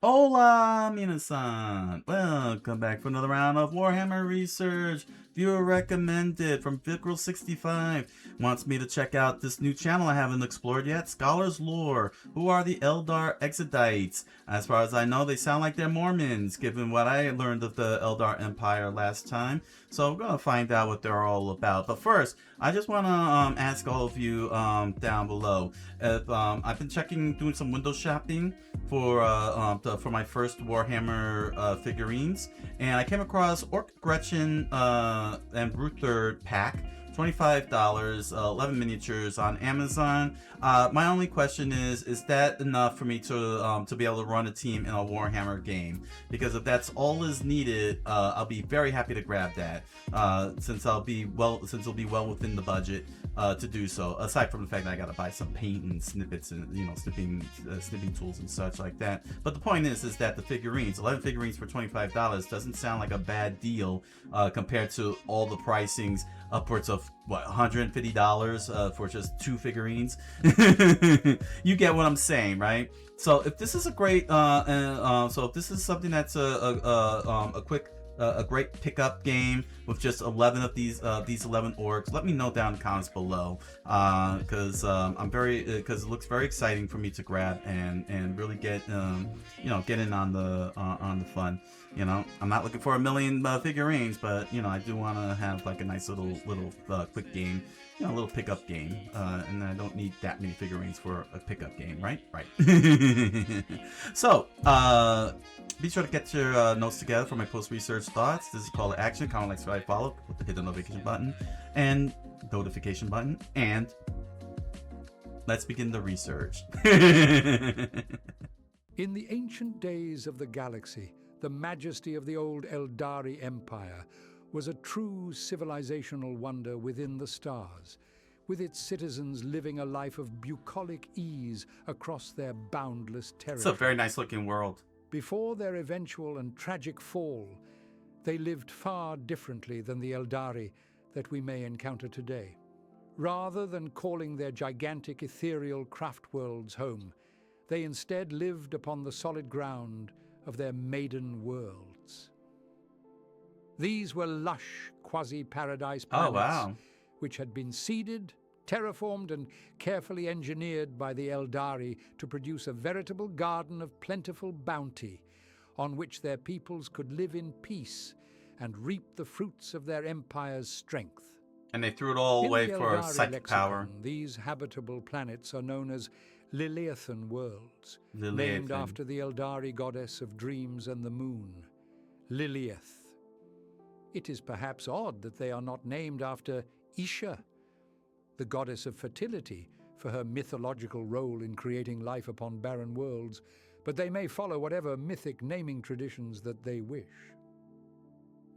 Hola, minasan! Welcome back for another round of Warhammer research. Viewer recommended from Vickrel65 wants me to check out this new channel I haven't explored yet, Scholar's Lore. Who are the Eldar Exodites? As far as I know, they sound like they're Mormons, given what I learned of the Eldar Empire last time. So I'm gonna find out what they're all about. But first, I just want to ask all of you down below if I've been doing some window shopping for my first Warhammer figurines, and I came across Orc Gretchen and Brutherd pack. $25, 11 miniatures on Amazon. My only question is that enough for me to be able to run a team in a Warhammer game? Because if that's all is needed, I'll be very happy to grab that. Since it'll be well within the budget to do so. Aside from the fact that I gotta buy some paint and snippets and snipping tools and such like that. But the point is that the figurines, 11 figurines for $25, doesn't sound like a bad deal compared to all the pricings upwards of what, $150 for just 2 figurines. You get what I'm saying, right? So if this is a great so if this is something that's a quick a great pickup game with just 11 of these 11 orcs, let me know down in the comments below, because it looks very exciting for me to grab and really get get in on the fun. I'm not looking for a million figurines, but I do want to have like a nice little quick game, a little pickup game, and I don't need that many figurines for a pickup game, right? So be sure to get your notes together for my post-research thoughts. This is call to action. Comment, like, subscribe, follow. Hit the notification button and let's begin the research. In the ancient days of the galaxy, the majesty of the old Eldari Empire was a true civilizational wonder within the stars, with its citizens living a life of bucolic ease across their boundless territory. It's a very nice looking world. Before their eventual and tragic fall, they lived far differently than the Eldari that we may encounter today. Rather than calling their gigantic ethereal craft worlds home, they instead lived upon the solid ground of their maiden worlds. These were lush quasi-paradise planets, which had been seeded, terraformed and carefully engineered by the Eldari to produce a veritable garden of plentiful bounty on which their peoples could live in peace and reap the fruits of their empire's strength. And they threw it all away for psychic power. These habitable planets are known as Liliathan worlds, named after the Eldari goddess of dreams and the moon, Lilith. It is perhaps odd that they are not named after Isha, the goddess of fertility, for her mythological role in creating life upon barren worlds, but they may follow whatever mythic naming traditions that they wish.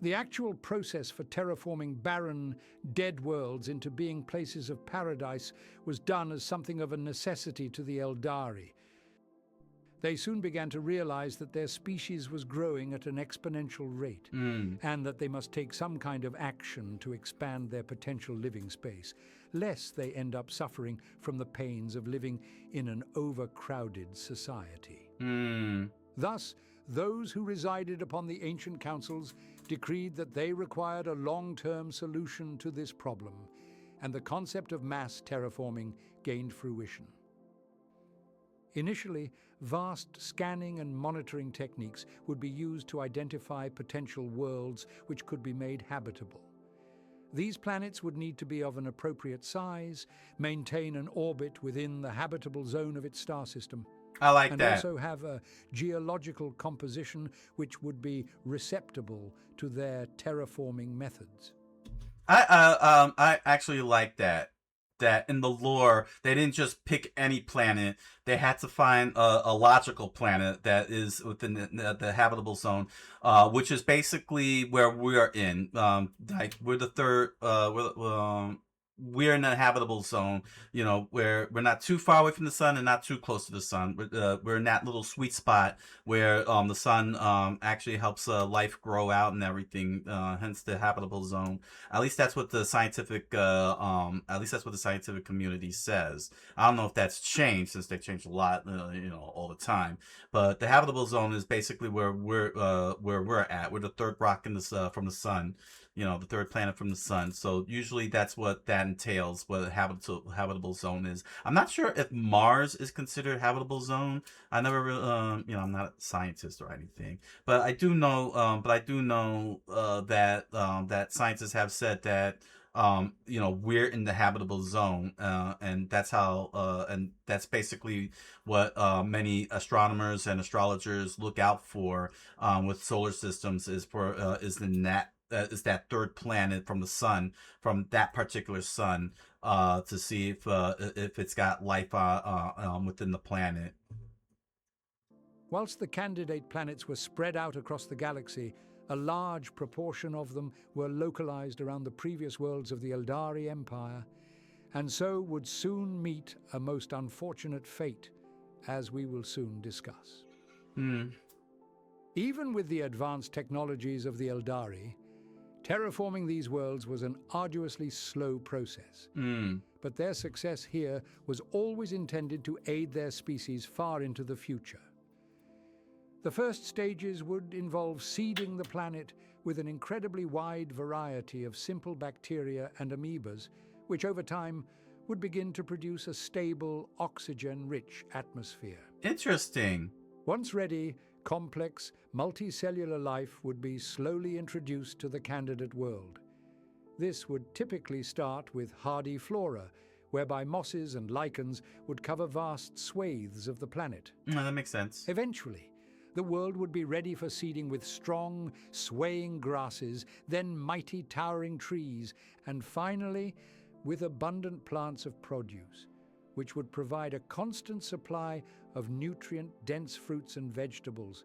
The actual process for terraforming barren, dead worlds into being places of paradise was done as something of a necessity to the Eldari. They soon began to realize that their species was growing at an exponential rate, and that they must take some kind of action to expand their potential living space, lest they end up suffering from the pains of living in an overcrowded society. Thus, those who resided upon the ancient councils decreed that they required a long-term solution to this problem, and the concept of mass terraforming gained fruition. Initially, vast scanning and monitoring techniques would be used to identify potential worlds which could be made habitable. These planets would need to be of an appropriate size, maintain an orbit within the habitable zone of its star system, and also have a geological composition which would be receptible to their terraforming methods. I actually like that in the lore they didn't just pick any planet. They had to find a logical planet that is within the habitable zone, which is basically where we are in. Like we're the third we're in a habitable zone, you know, where we're not too far away from the sun and not too close to the sun. We're in that little sweet spot where the sun actually helps life grow out and everything. Hence the habitable zone. At least that's what the scientific at least that's what the scientific community says. I don't know if that's changed, since they change a lot, you know, all the time. But the habitable zone is basically where we're at. We're the third rock in this from the sun, you know, the third planet from the sun. So usually that's what that entails, what a habitable zone is. I'm not sure if Mars is considered habitable zone. I never really, you know, I'm not a scientist or anything, but I do know, that scientists have said that, you know, we're in the habitable zone, and that's how, and that's basically what many astronomers and astrologers look out for with solar systems, is in that is that third planet from the sun, from that particular sun, to see if it's got life within the planet. Whilst the candidate planets were spread out across the galaxy, a large proportion of them were localized around the previous worlds of the Eldari Empire, and so would soon meet a most unfortunate fate, as we will soon discuss. Even with the advanced technologies of the Eldari, terraforming these worlds was an arduously slow process. But their success here was always intended to aid their species far into the future. The first stages would involve seeding the planet with an incredibly wide variety of simple bacteria and amoebas, which over time would begin to produce a stable, oxygen-rich atmosphere. Interesting. Once ready, complex, multicellular life would be slowly introduced to the candidate world. This would typically start with hardy flora, whereby mosses and lichens would cover vast swathes of the planet. That makes sense. Eventually, the world would be ready for seeding with strong, swaying grasses, then mighty towering trees, and finally, with abundant plants of produce, which would provide a constant supply of nutrient-dense fruits and vegetables,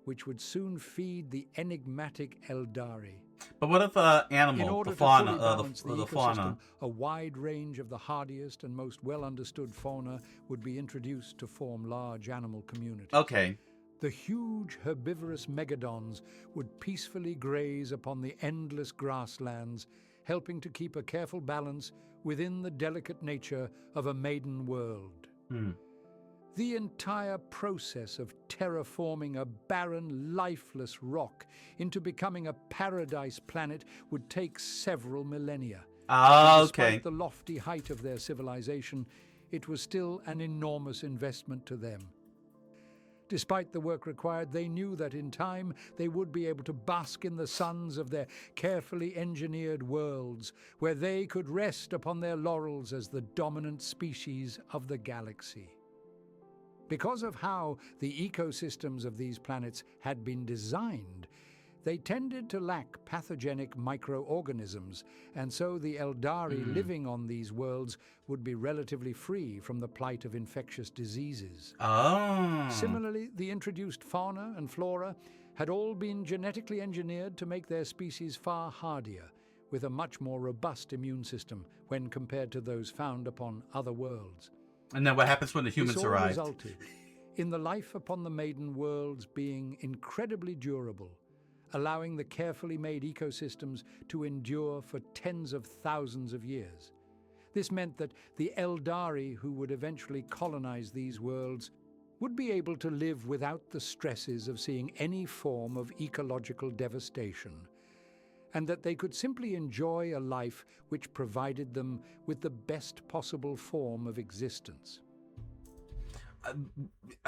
which would soon feed the enigmatic Eldari. But what if animal, the fauna, the fauna? A wide range of the hardiest and most well-understood fauna would be introduced to form large animal communities. Okay. The huge herbivorous megadons would peacefully graze upon the endless grasslands, helping to keep a careful balance within the delicate nature of a maiden world. The entire process of terraforming a barren, lifeless rock into becoming a paradise planet would take several millennia. Despite the lofty height of their civilization, it was still an enormous investment to them. Despite the work required, they knew that in time they would be able to bask in the suns of their carefully engineered worlds, where they could rest upon their laurels as the dominant species of the galaxy. Because of how the ecosystems of these planets had been designed, they tended to lack pathogenic microorganisms, and so the Eldari living on these worlds would be relatively free from the plight of infectious diseases. Similarly, the introduced fauna and flora had all been genetically engineered to make their species far hardier, with a much more robust immune system when compared to those found upon other worlds. And then what happens when the humans arrive? This all resulted in the life upon the maiden worlds being incredibly durable, allowing the carefully made ecosystems to endure for tens of thousands of years. This meant that the Eldari who would eventually colonize these worlds would be able to live without the stresses of seeing any form of ecological devastation, and that they could simply enjoy a life which provided them with the best possible form of existence.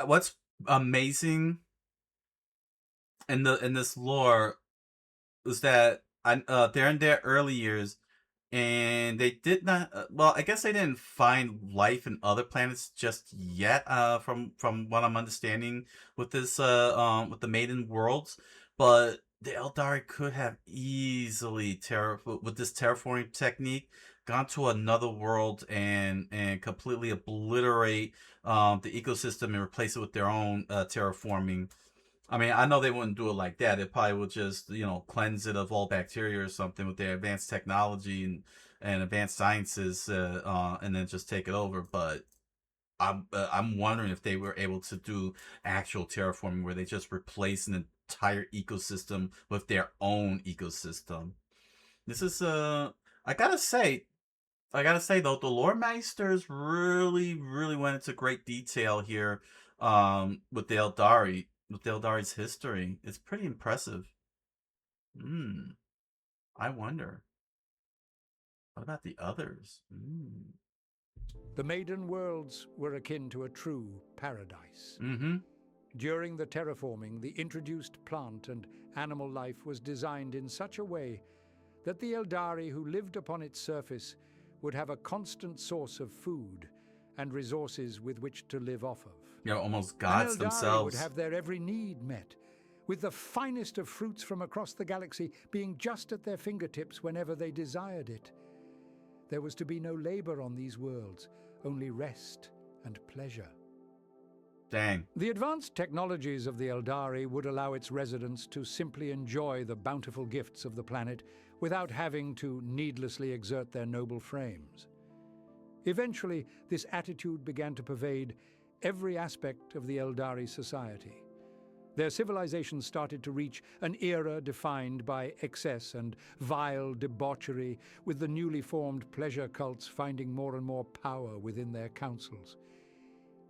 What's amazing in this lore is that they're in their early years, and they did not. Well, I guess they didn't find life in other planets just yet. From what I'm understanding with this with the Maiden Worlds, but the Eldari could have easily with this terraforming technique gone to another world and completely obliterate the ecosystem and replace it with their own terraforming. I mean, I know they wouldn't do it like that. They probably would just, you know, cleanse it of all bacteria or something with their advanced technology and advanced sciences, and then just take it over. But I'm wondering if they were able to do actual terraforming where they just replace an entire ecosystem with their own ecosystem. This is I gotta say though, the lore meisters really went into great detail here, with the Eldari's history. It's pretty impressive. I wonder, what about the others? The Maiden Worlds were akin to a true paradise. During the terraforming, the introduced plant and animal life was designed in such a way that the Eldari who lived upon its surface would have a constant source of food and resources with which to live off of. Yeah, almost gods themselves. Would have their every need met, with the finest of fruits from across the galaxy being just at their fingertips whenever they desired it. There was to be no labor on these worlds, only rest and pleasure. Dang. The advanced technologies of the Eldari would allow its residents to simply enjoy the bountiful gifts of the planet without having to needlessly exert their noble frames. Eventually, this attitude began to pervade every aspect of the Eldari society. Their civilization started to reach an era defined by excess and vile debauchery, with the newly formed pleasure cults finding more and more power within their councils.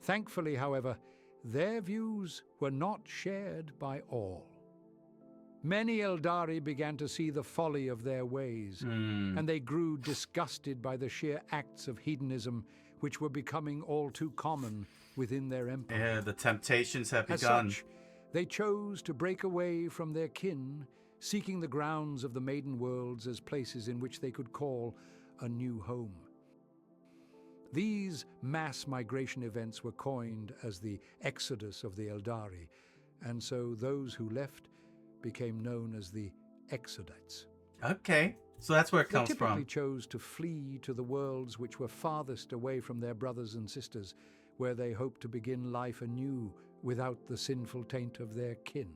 Thankfully, however, their views were not shared by all. Many Eldari began to see the folly of their ways, and they grew disgusted by the sheer acts of hedonism which were becoming all too common within their empire. Yeah, the temptations have begun. As such, they chose to break away from their kin, seeking the grounds of the Maiden Worlds as places in which they could call a new home. These mass migration events were coined as the Exodus of the Eldari, and so those who left became known as the Exodites. Okay, so that's where it comes from. They typically from. chose to flee to the worlds which were farthest away from their brothers and sisters, where they hoped to begin life anew without the sinful taint of their kin.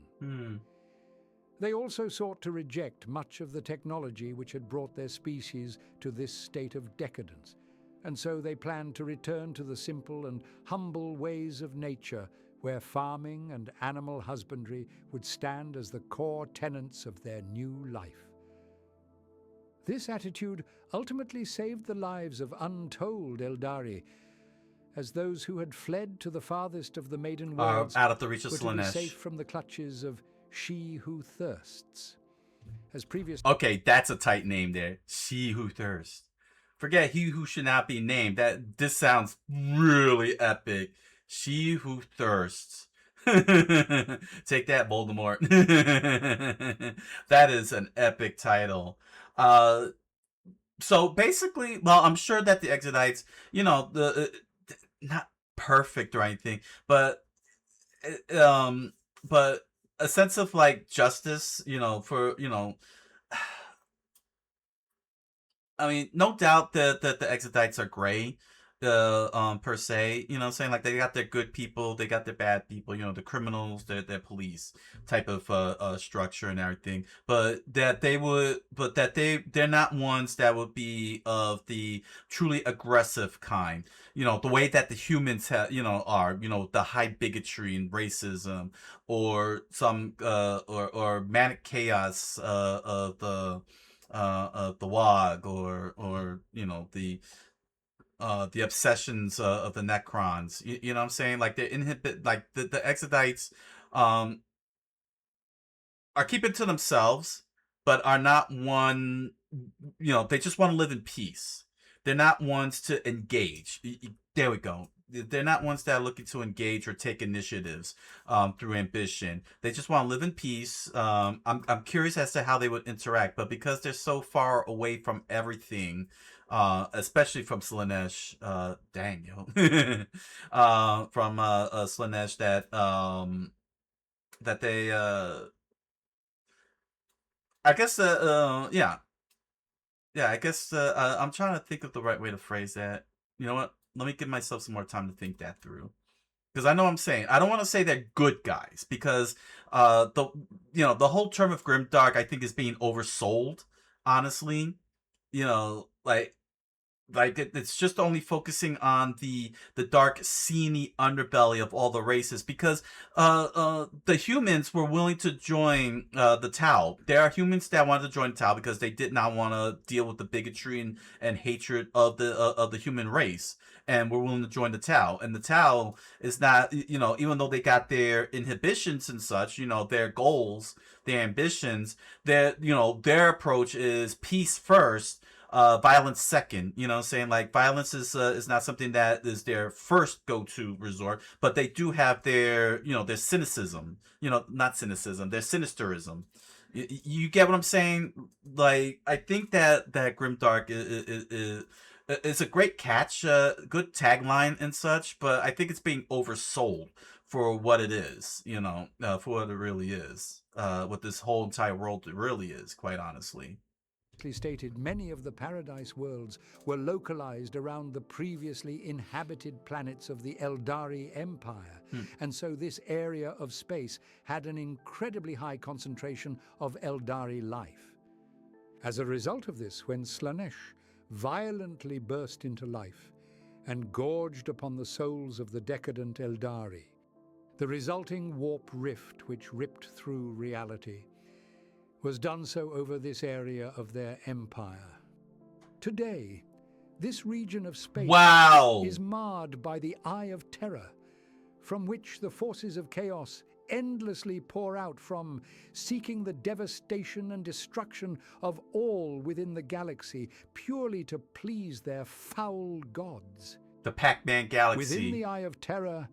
They also sought to reject much of the technology which had brought their species to this state of decadence, and so they planned to return to the simple and humble ways of nature, where farming and animal husbandry would stand as the core tenets of their new life. This attitude ultimately saved the lives of untold Eldari, as those who had fled to the farthest of the Maiden Worlds out of the reach of were to be Slaanesh. safe from the clutches of She Who Thirsts. As previous. Okay, that's a tight name there. She Who Thirsts. Forget He Who Should Not Be Named. This sounds really epic. She Who Thirsts. Take that, Voldemort. That is an epic title. So basically, well, I'm sure that the Exodites, not perfect or anything, but a sense of like justice, for I mean, no doubt that the Exodites are gray, per se. You know what I'm saying? Like, they got their good people, they got their bad people, the criminals, their police type of structure and everything. But that they're not ones that would be of the truly aggressive kind. The way that the humans are, the high bigotry and racism, or some or manic chaos of the WOG, or the obsessions of the Necrons. You know what I'm saying? Like, they inhibit, like the Exodites are keeping to themselves, but are not one. They just want to live in peace. They're not ones to engage. There we go. They're not ones that are looking to engage or take initiatives through ambition. They just want to live in peace. I'm curious as to how they would interact, but because they're so far away from everything, especially from Slaanesh, dang, yo, from Slaanesh, that they, I guess, yeah, I guess I'm trying to think of the right way to phrase that. You know what? Let me give myself some more time to think that through. Because I know what I'm saying. I don't want to say they're good guys, because the whole term of grimdark, I think, is being oversold, honestly. it's just only focusing on the dark seamy underbelly of all the races, because the humans were willing to join the Tau. There are humans that wanted to join Tau because they did not want to deal with the bigotry and hatred of the human race, and were willing to join the Tau. And the Tau is not, even though they got their inhibitions and such, their goals, their ambitions, their approach is peace first, violence second. Saying, like, violence is not something that is their first go-to resort, but they do have their their cynicism, not cynicism, their sinisterism. You get what I'm saying? Like, I think that Grimdark is a great catch, good tagline and such, but I think it's being oversold for what it is, for what it really is, what this whole entire world really is, quite honestly. Stated, many of the Paradise worlds were localized around the previously inhabited planets of the Eldari Empire, and so this area of space had an incredibly high concentration of Eldari life. As a result of this, when Slaanesh violently burst into life and gorged upon the souls of the decadent Eldari, the resulting warp rift which ripped through reality was done so over this area of their empire. Today, this region of space is marred by the Eye of Terror, from which the forces of chaos endlessly pour out from, seeking the devastation and destruction of all within the galaxy, purely to please their foul gods. The Pac-Man galaxy. Within the Eye of Terror,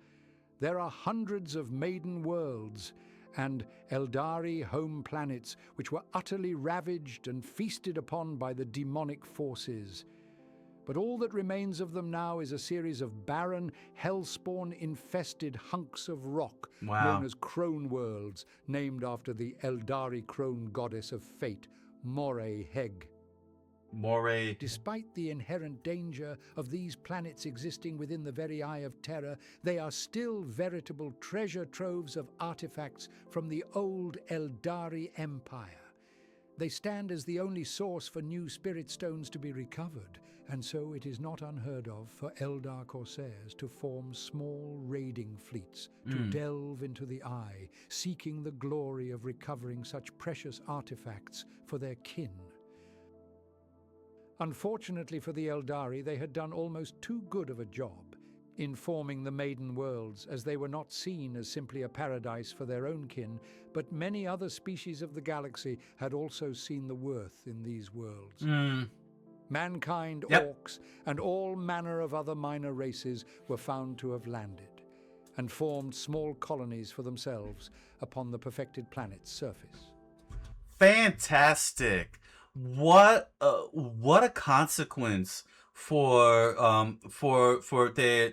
there are hundreds of maiden worlds and Eldari home planets which were utterly ravaged and feasted upon by the demonic forces. But all that remains of them now is a series of barren, hellspawn-infested hunks of rock known as crone worlds, named after the Eldari crone goddess of fate, Moreh-Heg. Despite the inherent danger of these planets existing within the very Eye of Terror, they are still veritable treasure troves of artifacts from the old Eldari Empire. They stand as the only source for new spirit stones to be recovered, and so it is not unheard of for Eldar corsairs to form small raiding fleets to delve into the Eye, seeking the glory of recovering such precious artifacts for their kin. Unfortunately for the Eldari, they had done almost too good of a job in forming the Maiden Worlds, as they were not seen as simply a paradise for their own kin, but many other species of the galaxy had also seen the worth in these worlds. Mankind, orcs, and all manner of other minor races were found to have landed, and formed small colonies for themselves upon the perfected planet's surface. Fantastic! What a consequence for their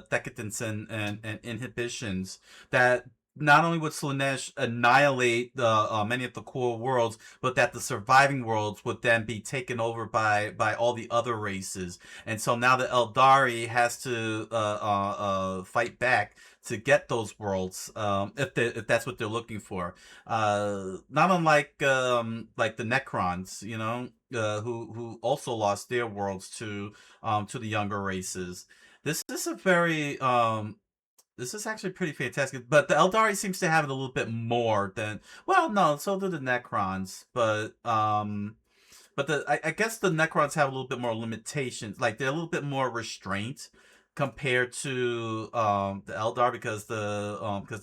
decadence and inhibitions, that not only would Slaanesh annihilate many of the core worlds, but that the surviving worlds would then be taken over by all the other races. And so now the Eldari has to fight back to get those worlds, if that's what they're looking for. Not unlike like the Necrons, who also lost their worlds to the younger races. This is a very this is actually pretty fantastic, but the Eldari seems to have it a little bit more than, well, no, so do the Necrons, but I guess the Necrons have a little bit more limitations, like they're a little bit more restraint compared to the Eldar, because the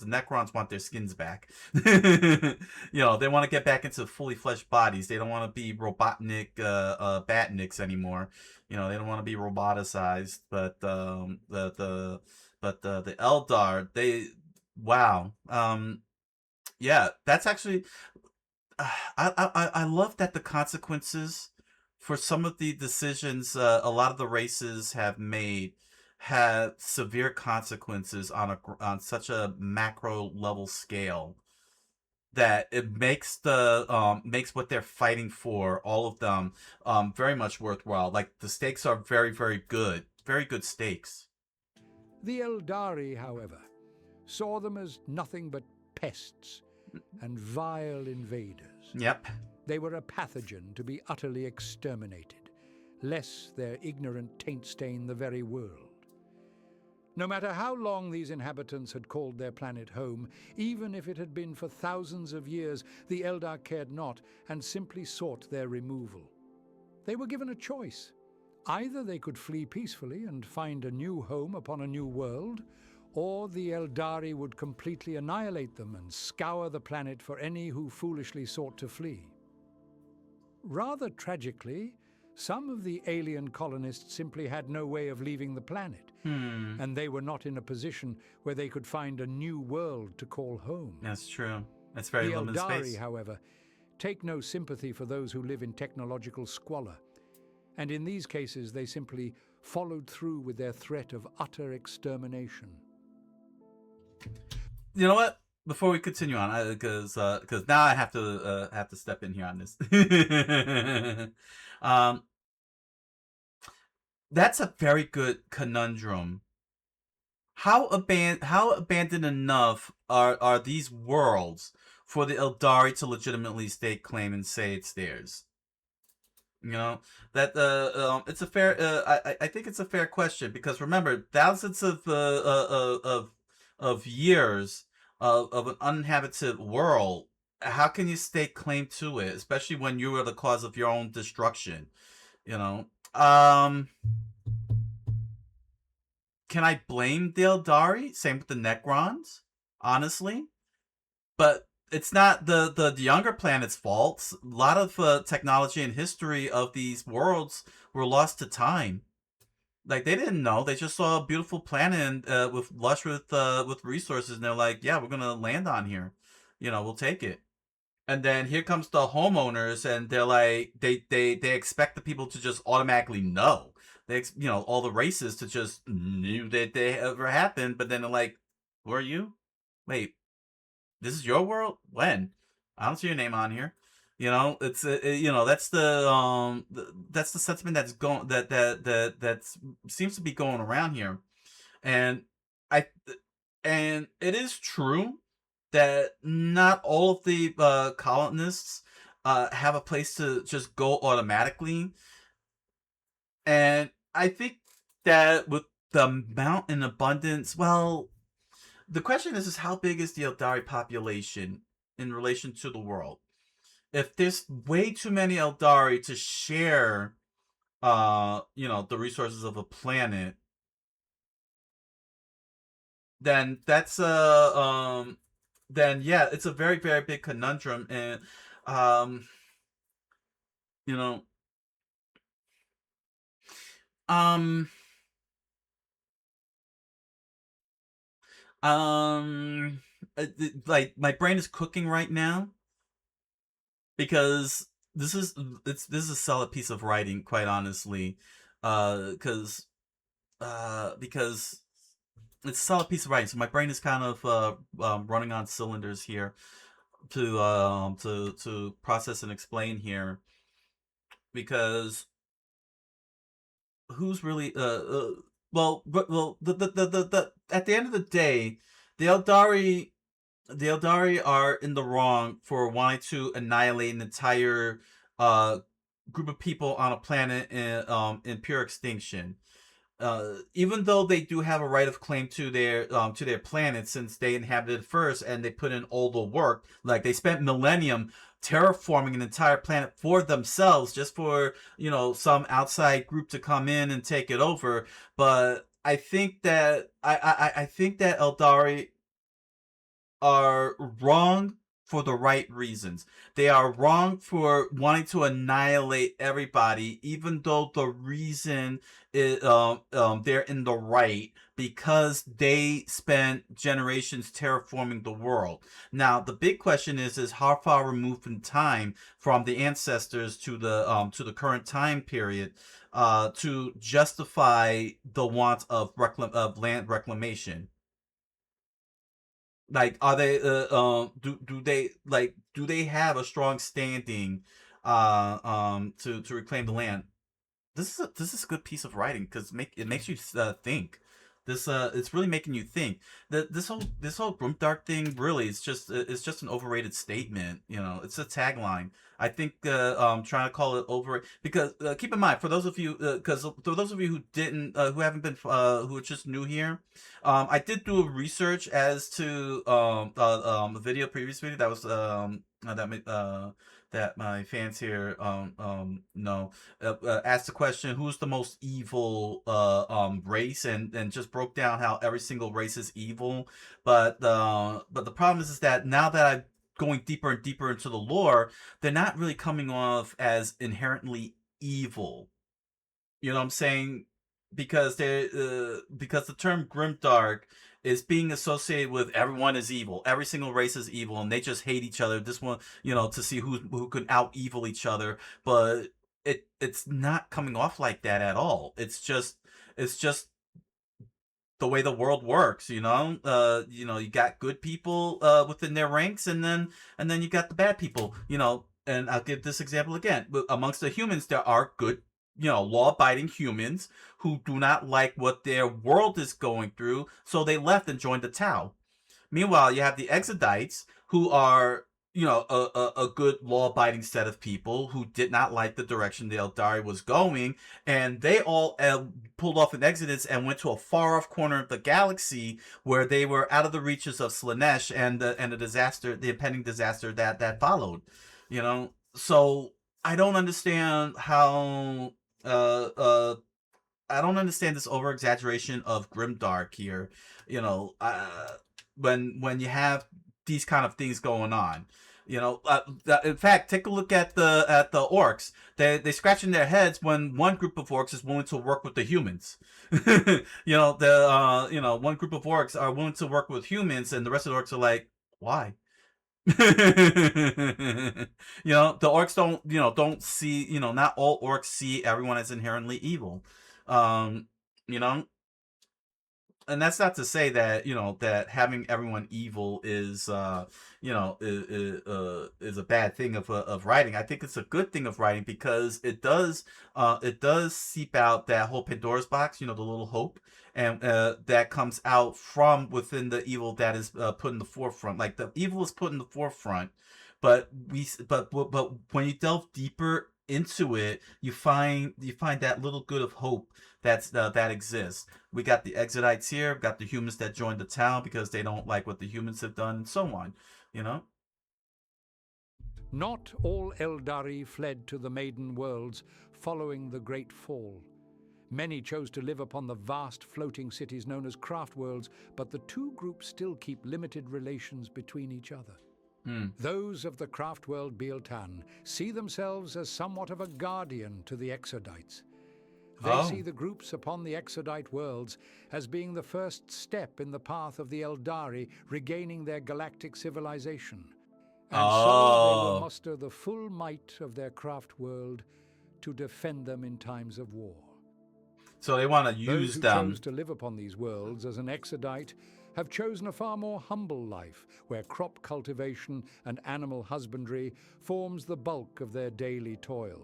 Necrons want their skins back. They want to get back into fully fleshed bodies. They don't want to be Robotnik Batniks anymore. They don't want to be roboticized. But the Eldar, that's actually, I love that the consequences for some of the decisions a lot of the races have made had severe consequences on such a macro level scale, that it makes makes what they're fighting for, all of them, very much worthwhile. Like, the stakes are very, very good stakes. The Eldari, however, saw them as nothing but pests and vile invaders. Yep. They were a pathogen to be utterly exterminated, lest their ignorant taint stain the very world. No matter how long these inhabitants had called their planet home, even if it had been for thousands of years, the Eldar cared not and simply sought their removal. They were given a choice. Either they could flee peacefully and find a new home upon a new world, or the Eldari would completely annihilate them and scour the planet for any who foolishly sought to flee. Rather tragically, some of the alien colonists simply had no way of leaving the planet, and they were not in a position where they could find a new world to call home. That's true. That's very limited space. The Eldari, however, take no sympathy for those who live in technological squalor, and in these cases they simply followed through with their threat of utter extermination. You know what? Before we continue on, because now I have to step in here on this. That's a very good conundrum. How abandoned enough are these worlds for the Eldari to legitimately stake claim and say it's theirs? You know, that it's a fair. I think it's a fair question, because remember, thousands of years of an uninhabited world. How can you stake claim to it, especially when you are the cause of your own destruction? You know. Can I blame the Eldari? Same with the Necrons, honestly. But it's not the younger planet's fault. A lot of technology and history of these worlds were lost to time. Like, they didn't know. They just saw a beautiful planet with lush with resources, and they're like, yeah, we're gonna land on here. You know, we'll take it. And then here comes the homeowners, and they're like, they expect the people to just automatically know. They, you know, all the races to just knew that they ever happened, but then they're like, who are you? Wait, this is your world? When? I don't see your name on here. You know, it's you know, that's the sentiment that's going that seems to be going around here, and and it is true that not all of the colonists have a place to just go automatically. And I think that with the amount and abundance, well, the question is how big is the Eldari population in relation to the world? If there's way too many Eldari to share, you know, the resources of a planet, then that's then yeah, it's a very, very big conundrum. And you know, like, my brain is cooking right now, because this is a solid piece of writing, quite honestly, because it's a solid piece of writing. So my brain is kind of running on cylinders here to process and explain here, because who's really well, the at the end of the day, the Eldari are in the wrong for wanting to annihilate an entire group of people on a planet in pure extinction. Even though they do have a right of claim to their planet, since they inhabited first and they put in all the work, like they spent millennium terraforming an entire planet for themselves, just for, you know, some outside group to come in and take it over. But I think that I think that Eldari are wrong for the right reasons. They are wrong for wanting to annihilate everybody, even though the reason is, they're in the right, because they spent generations terraforming the world. Now, the big question is how far removed in time from the ancestors to the current time period to justify the want of land reclamation. Like, are they do they have a strong standing to reclaim the land? This is a good piece of writing, because it makes you think. It's really making you think. This whole Grimdark thing really is just an overrated statement. You know, it's a tagline. I think trying to call it over because keep in mind for those of you because for those of you who didn't who haven't been who are just new here, I did do a research as to a video previous video that was that my fans here know asked the question, who's the most evil race, and just broke down how every single race is evil. But the problem is that now that I'm going deeper and deeper into the lore, they're not really coming off as inherently evil. You know what I'm saying? Because because the term grimdark is being associated with everyone is evil, every single race is evil, and they just hate each other. This one, you know, to see who can out evil each other, but it's not coming off like that at all. It's just the way the world works, you know. You got good people within their ranks, and then you got the bad people, you know. And I'll give this example again. Amongst the humans, there are good, you know, law-abiding humans who do not like what their world is going through, so they left and joined the Tau. Meanwhile, you have the Exodites, who are, you know, a good law-abiding set of people who did not like the direction the Eldari was going, and they all pulled off an exodus and went to a far-off corner of the galaxy where they were out of the reaches of Slaanesh and the disaster, the impending disaster that followed. You know, so I don't understand how I don't understand this over exaggeration of grimdark here. You know, when you have these kind of things going on, you know. In fact, take a look at the orcs. They scratching their heads when one group of orcs is willing to work with the humans. One group of orcs are willing to work with humans, and the rest of the orcs are like, why? The orcs don't see, not all orcs see everyone as inherently evil. um you know and that's not to say that that having everyone evil is is a bad thing of writing. I think it's a good thing of writing because it does seep out that whole Pandora's box, the little hope, and that comes out from within the evil that is put in the forefront. Like, the evil is put in the forefront, but when you delve deeper into it, you find that little good of hope that exists. We got the Exodites here, we got the humans that joined the town because they don't like what the humans have done, and so on, you know? Not all Eldari fled to the Maiden Worlds following the Great Fall. Many chose to live upon the vast floating cities known as craft worlds, but the two groups still keep limited relations between each other. Those of the craft world Bieltan see themselves as somewhat of a guardian to the Exodites. They see the groups upon the Exodite worlds as being the first step in the path of the Eldari regaining their galactic civilization. And so they will muster the full might of their craft world to defend them in times of war. So they want to use them. Those who chose to live upon these worlds as an Exodite have chosen a far more humble life, where crop cultivation and animal husbandry forms the bulk of their daily toil.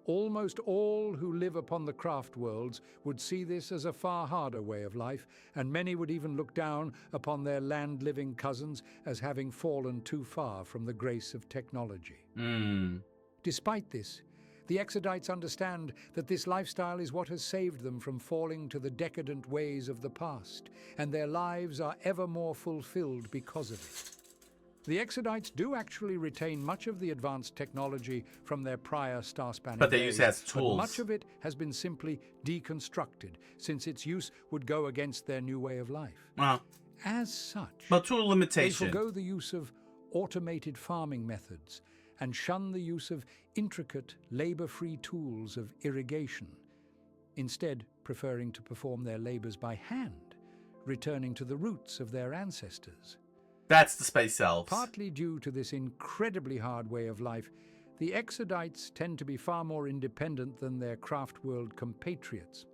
Almost all who live upon the craft worlds would see this as a far harder way of life, and many would even look down upon their land-living cousins as having fallen too far from the grace of technology. Despite this, the Exodites understand that this lifestyle is what has saved them from falling to the decadent ways of the past, and their lives are ever more fulfilled because of it. The Exodites do actually retain much of the advanced technology from their prior star-spanning but they use it as tools. But much of it has been simply deconstructed, since its use would go against their new way of life. As such, but to a limitation, they forgo the use of automated farming methods and shun the use of intricate, labor-free tools of irrigation, instead preferring to perform their labors by hand, returning to the roots of their ancestors. That's the space elves. Partly due to this incredibly hard way of life, the Exodites tend to be far more independent than their craft world compatriots.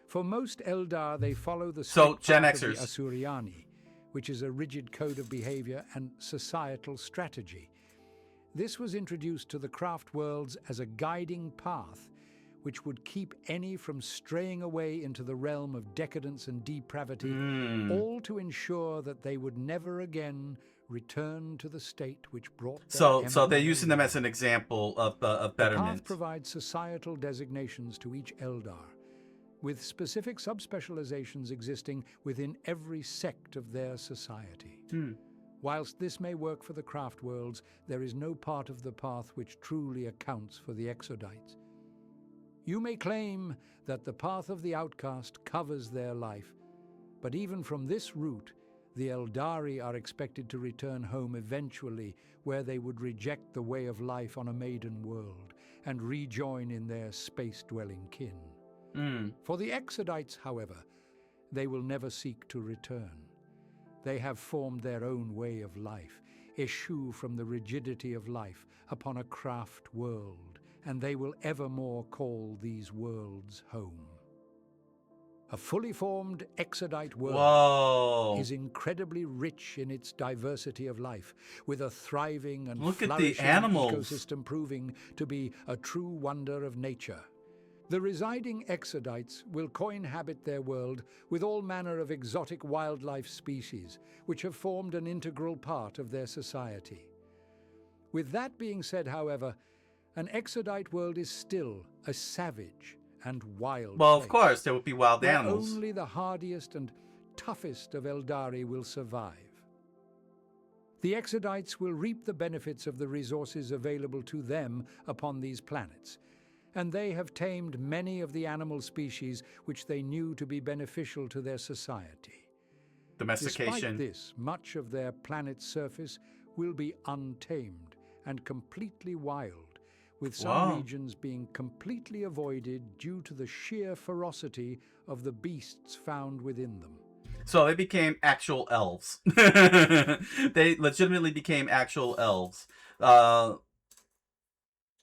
For most Eldar, they follow the strict path of the Asuriani, which is a rigid code of behavior and societal strategy. This was introduced to the craft worlds as a guiding path, which would keep any from straying away into the realm of decadence and depravity, all to ensure that they would never again return to the state which brought them. So they're using them as an example of betterment. The path provides societal designations to each Eldar, with specific subspecializations existing within every sect of their society. Whilst this may work for the craft worlds, there is no part of the path which truly accounts for the Exodites. You may claim that the path of the outcast covers their life, but even from this route, the Eldari are expected to return home eventually, where they would reject the way of life on a maiden world and rejoin in their space-dwelling kin. For the Exodites, however, they will never seek to return. They have formed their own way of life, eschew from the rigidity of life upon a craft world, and they will evermore call these worlds home. A fully formed Exodite world is incredibly rich in its diversity of life, with a thriving and flourishing ecosystem proving to be a true wonder of nature. The residing Exodites will co-inhabit their world with all manner of exotic wildlife species, which have formed an integral part of their society. With that being said, however, an Exodite world is still a savage and wild place. Of course, there would be wild animals. Only the hardiest and toughest of Eldari will survive. The Exodites will reap the benefits of the resources available to them upon these planets, and they have tamed many of the animal species which they knew to be beneficial to their society. Domestication. Despite this, much of their planet's surface will be untamed and completely wild, with some regions being completely avoided due to the sheer ferocity of the beasts found within them. So they became actual elves. They legitimately became actual elves.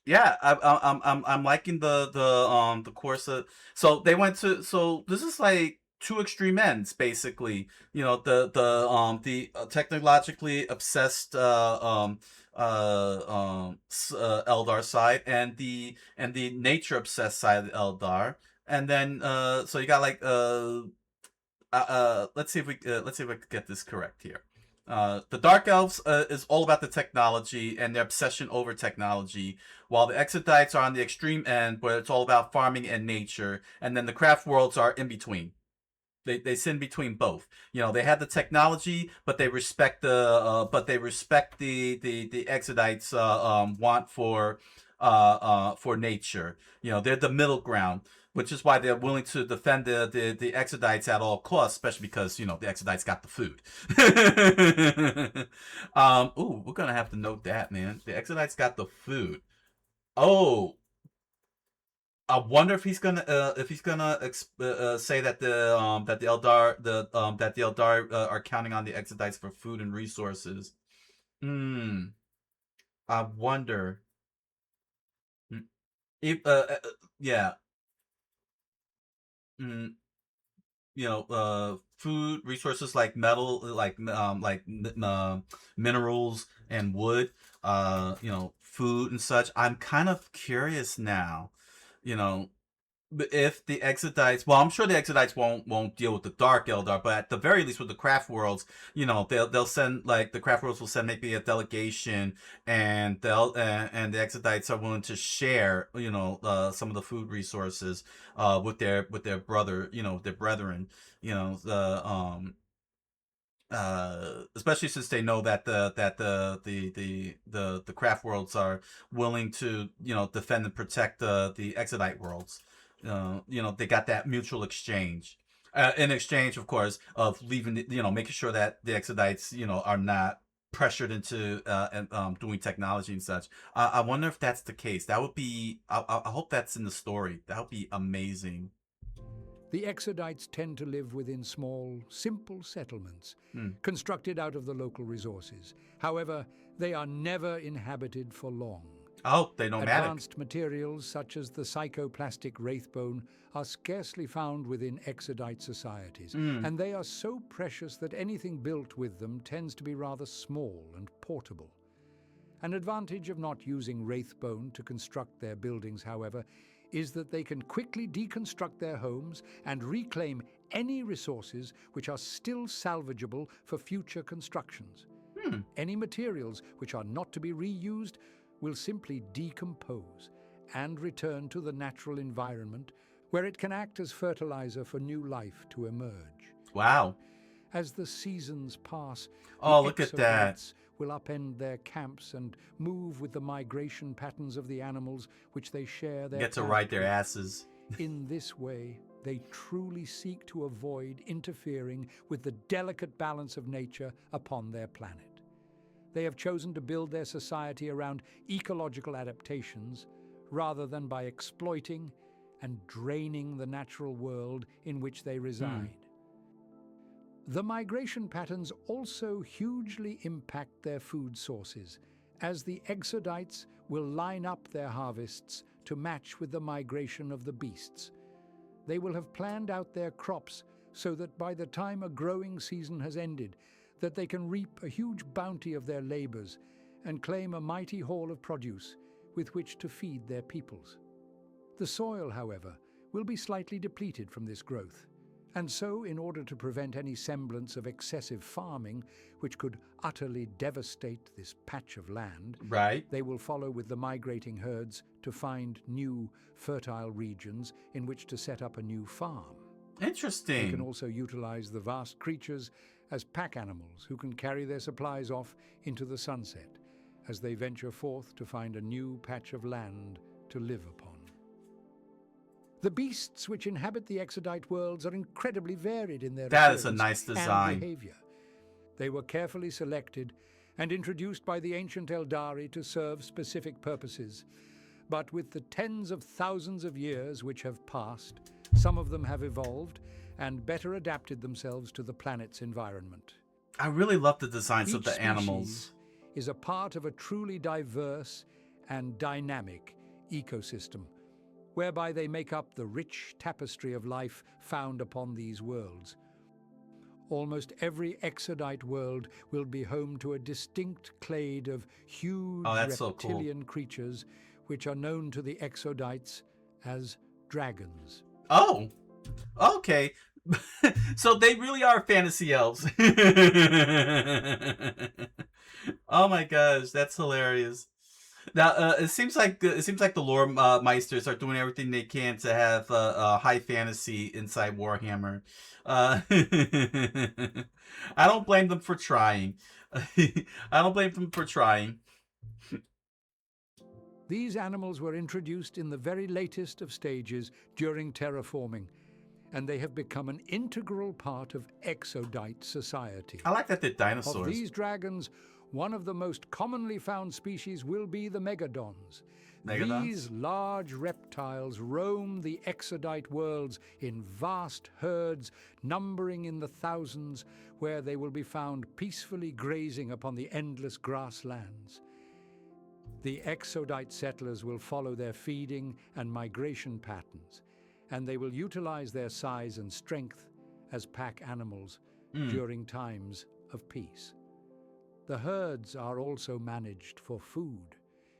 Yeah, I'm liking the course of. So they went to. So this is like two extreme ends, basically. You know, the technologically obsessed Eldar side and the nature obsessed side of the Eldar, and then so you got like let's see if I can get this correct here. The Dark Elves is all about the technology and their obsession over technology, while the Exodites are on the extreme end, where it's all about farming and nature, and then the Craft Worlds are in between. They sit in between both. You know, they have the technology, but they respect the Exodites want for nature. You know, they're the middle ground, which is why they're willing to defend the Exodites at all costs, especially because, you know, the Exodites got the food. Ooh, we're gonna have to note that, man. The Exodites got the food. Oh, I wonder if he's gonna say that the Eldar are counting on the Exodites for food and resources. I wonder. If yeah. You know, food resources like metal, like minerals and wood. You know, food and such. I'm kind of curious now. You know, if the Exodites, well, I'm sure the Exodites won't deal with the Dark Eldar, but at the very least with the Craft Worlds, you know, they'll send, like, the Craft Worlds will send maybe a delegation, and and the Exodites are willing to share, you know, some of the food resources with their brother, you know, their brethren, you know, especially since they know that the Craft Worlds are willing to, you know, defend and protect the Exodite worlds. You know, they got that mutual exchange. In exchange, of course, of leaving, you know, making sure that the Exodites, you know, are not pressured into doing technology and such. I wonder if that's the case. That would be. I hope that's in the story. That would be amazing. The Exodites tend to live within small, simple settlements, constructed out of the local resources. However, they are never inhabited for long. Oh, they're nomadic. Advanced materials such as the psychoplastic wraithbone are scarcely found within Exodite societies, and they are so precious that anything built with them tends to be rather small and portable. An advantage of not using wraithbone to construct their buildings, however, is that they can quickly deconstruct their homes and reclaim any resources which are still salvageable for future constructions. Any materials which are not to be reused will simply decompose and return to the natural environment, where it can act as fertilizer for new life to emerge. Wow. As the seasons pass, Oh, the look at that. Exodites will upend their camps and move with the migration patterns of the animals which they share their Get to path ride their with. asses. In this way, they truly seek to avoid interfering with the delicate balance of nature upon their planet. They have chosen to build their society around ecological adaptations rather than by exploiting and draining the natural world in which they reside. The migration patterns also hugely impact their food sources, as the Exodites will line up their harvests to match with the migration of the beasts. They will have planned out their crops so that by the time a growing season has ended, that they can reap a huge bounty of their labors and claim a mighty haul of produce with which to feed their peoples. The soil, however, will be slightly depleted from this growth, and so, in order to prevent any semblance of excessive farming, which could utterly devastate this patch of land, they will follow with the migrating herds to find new, fertile regions in which to set up a new farm. Interesting. They can also utilize the vast creatures as pack animals who can carry their supplies off into the sunset as they venture forth to find a new patch of land to live upon. The beasts which inhabit the Exodite worlds are incredibly varied in their That is a appearance nice design. and behavior. They were carefully selected and introduced by the ancient Eldari to serve specific purposes. But with the tens of thousands of years which have passed, some of them have evolved and better adapted themselves to the planet's environment. I really love the designs of Each the animals. species is a part of a truly diverse and dynamic ecosystem, whereby they make up the rich tapestry of life found upon these worlds. Almost every Exodite world will be home to a distinct clade of huge reptilian creatures, which are known to the Exodites as dragons. Oh, okay. So they really are fantasy elves. Oh my gosh, that's hilarious. Now, it seems like the lore meisters are doing everything they can to have high fantasy inside Warhammer. I don't blame them for trying. I don't blame them for trying. These animals were introduced in the very latest of stages during terraforming, and they have become an integral part of Exodite society. I like that they're dinosaurs. Of these dragons, one of the most commonly found species will be the Megadons. These large reptiles roam the Exodite worlds in vast herds, numbering in the thousands, where they will be found peacefully grazing upon the endless grasslands. The Exodite settlers will follow their feeding and migration patterns, and they will utilize their size and strength as pack animals during times of peace. The herds are also managed for food,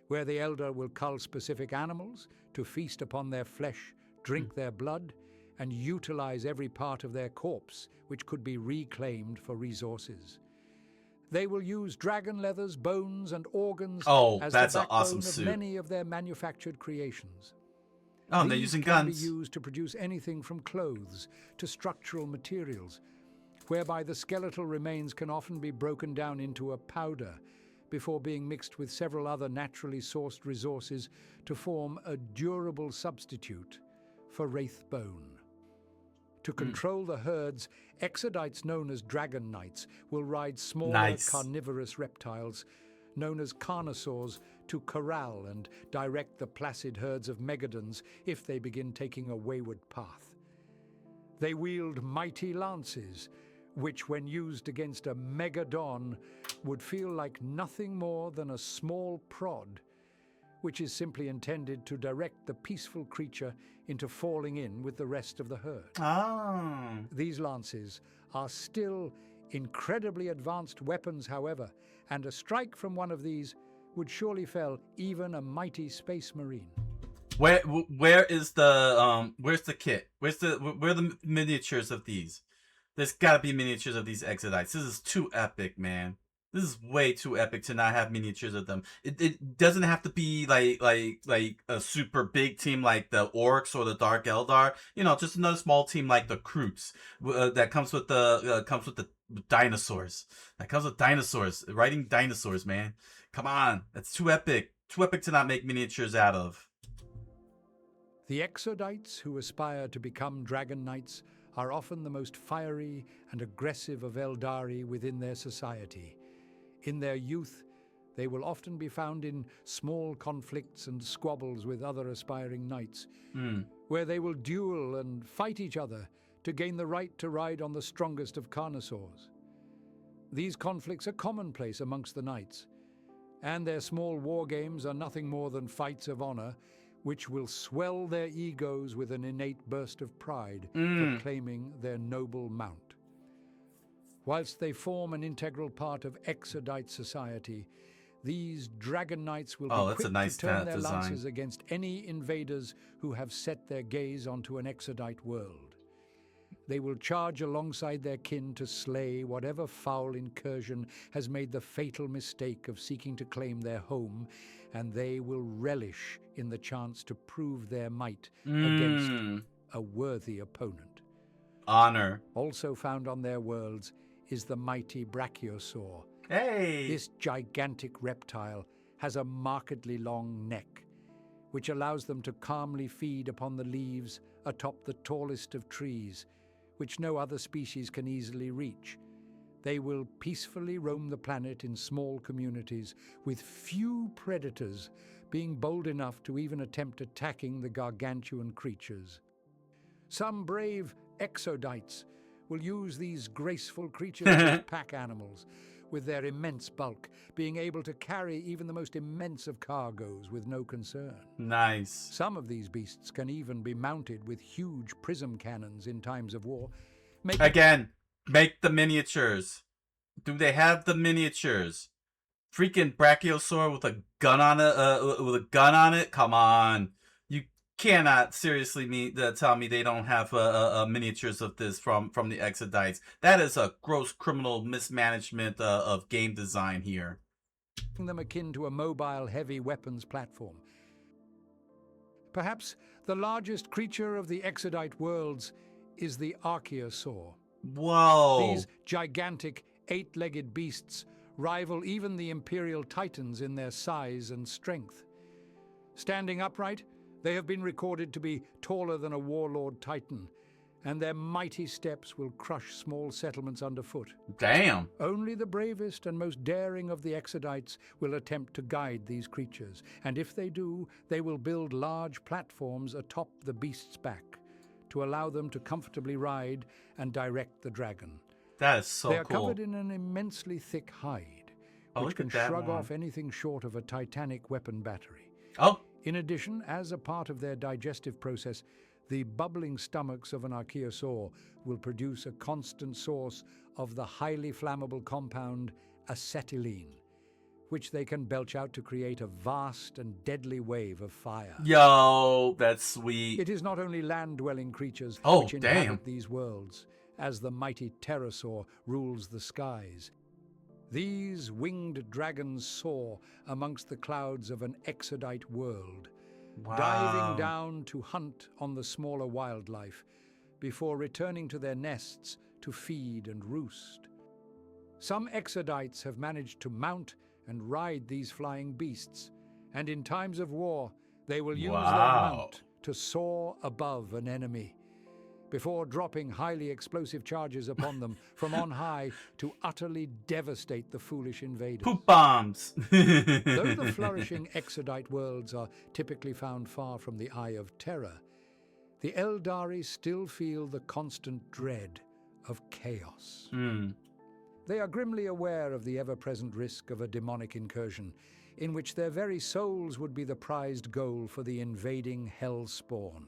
where the Eldar will cull specific animals to feast upon their flesh, drink their blood, and utilize every part of their corpse which could be reclaimed for resources. They will use dragon leathers, bones, and organs as the backbone of many of their manufactured creations. Oh, and they're using guns. These can be used to produce anything from clothes to structural materials, whereby the skeletal remains can often be broken down into a powder before being mixed with several other naturally sourced resources to form a durable substitute for wraith bone. To control the herds, Exodites known as Dragon Knights will ride smaller carnivorous reptiles known as carnosaurs to corral and direct the placid herds of Megadons if they begin taking a wayward path. They wield mighty lances, which when used against a Megadon would feel like nothing more than a small prod, which is simply intended to direct the peaceful creature into falling in with the rest of the herd. These lances are still incredibly advanced weapons, however, and a strike from one of these would surely fell even a mighty space marine. Where is the where's the kit? Where are the miniatures of these? There's gotta be miniatures of these Exodites. This is too epic, man. This is way too epic to not have miniatures of them. It doesn't have to be like a super big team like the Orcs or the Dark Eldar. You know, just another small team like the Kroots that comes with the dinosaurs. That comes with dinosaurs. Riding dinosaurs, man. Come on, that's too epic. Too epic to not make miniatures out of. The Exodites who aspire to become Dragon Knights are often the most fiery and aggressive of Eldari within their society. In their youth, they will often be found in small conflicts and squabbles with other aspiring knights, where they will duel and fight each other to gain the right to ride on the strongest of carnosaurs. These conflicts are commonplace amongst the knights, and their small war games are nothing more than fights of honor, which will swell their egos with an innate burst of pride for claiming their noble mount. Whilst they form an integral part of Exodite society, these Dragon Knights will be quick to turn their lances against any invaders who have set their gaze onto an Exodite world. They will charge alongside their kin to slay whatever foul incursion has made the fatal mistake of seeking to claim their home, and they will relish in the chance to prove their might against a worthy opponent. Honor. Also found on their worlds is the mighty Brachiosaur. Hey! This gigantic reptile has a markedly long neck, which allows them to calmly feed upon the leaves atop the tallest of trees, which no other species can easily reach. They will peacefully roam the planet in small communities, with few predators being bold enough to even attempt attacking the gargantuan creatures. Some brave Exodites will use these graceful creatures as pack animals, with their immense bulk, being able to carry even the most immense of cargoes with no concern. Nice. Some of these beasts can even be mounted with huge prism cannons in times of war. Make the miniatures. Do they have the miniatures? Freaking Brachiosaur with a gun on it? Come on. You cannot seriously tell me they don't have miniatures of this from the Exodites. That is a gross criminal mismanagement of game design here. Them akin to a mobile heavy weapons platform. Perhaps the largest creature of the Exodite worlds is the Arciosaur. Whoa! These gigantic eight-legged beasts rival even the Imperial Titans in their size and strength. Standing upright, they have been recorded to be taller than a warlord Titan, and their mighty steps will crush small settlements underfoot. Damn! Only the bravest and most daring of the Exodites will attempt to guide these creatures, and if they do, they will build large platforms atop the beast's back to allow them to comfortably ride and direct the dragon. That is so cool. They are covered in an immensely thick hide, which can shrug off anything short of a titanic weapon battery. Oh! In addition, as a part of their digestive process, the bubbling stomachs of an Arciosaur will produce a constant source of the highly flammable compound acetylene, which they can belch out to create a vast and deadly wave of fire. Yo, that's sweet. It is not only land-dwelling creatures which inhabit these worlds, as the mighty pterosaur rules the skies. These winged dragons soar amongst the clouds of an Exodite world, diving down to hunt on the smaller wildlife before returning to their nests to feed and roost. Some Exodites have managed to mount and ride these flying beasts, and in times of war, they will use their mount to soar above an enemy, before dropping highly explosive charges upon them from on high to utterly devastate the foolish invaders. Poop bombs! Though the flourishing Exodite worlds are typically found far from the eye of terror, the Eldari still feel the constant dread of chaos. They are grimly aware of the ever-present risk of a demonic incursion, in which their very souls would be the prized goal for the invading hell spawn.